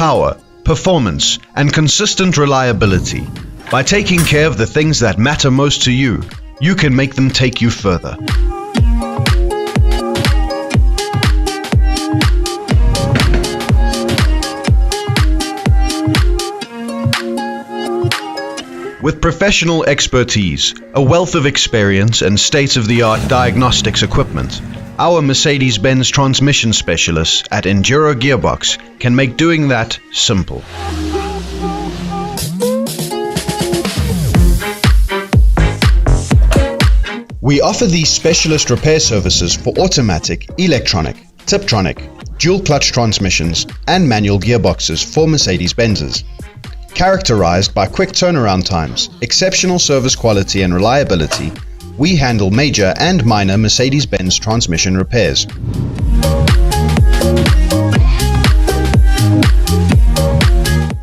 power, performance, and consistent reliability. By taking care of the things that matter most to you, you can make them take you further. With professional expertise, a wealth of experience, and state-of-the-art diagnostics equipment, our Mercedes-Benz transmission specialists at Enduro Gearbox can make doing that simple. We offer these specialist repair services for automatic, electronic, Tiptronic, dual-clutch transmissions and manual gearboxes for Mercedes-Benzes. Characterized by quick turnaround times, exceptional service quality and reliability, we handle major and minor Mercedes-Benz transmission repairs.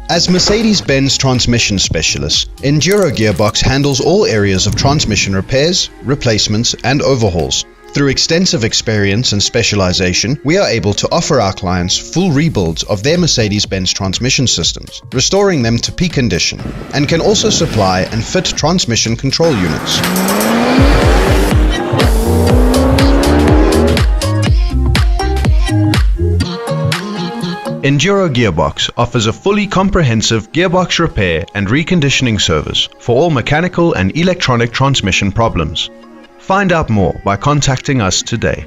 As Mercedes-Benz transmission specialists, Enduro Gearbox handles all areas of transmission repairs, replacements, and overhauls. Through extensive experience and specialization, we are able to offer our clients full rebuilds of their Mercedes-Benz transmission systems, restoring them to peak condition, and can also supply and fit transmission control units. Enduro Gearbox offers a fully comprehensive gearbox repair and reconditioning service for all mechanical and electronic transmission problems. Find out more by contacting us today.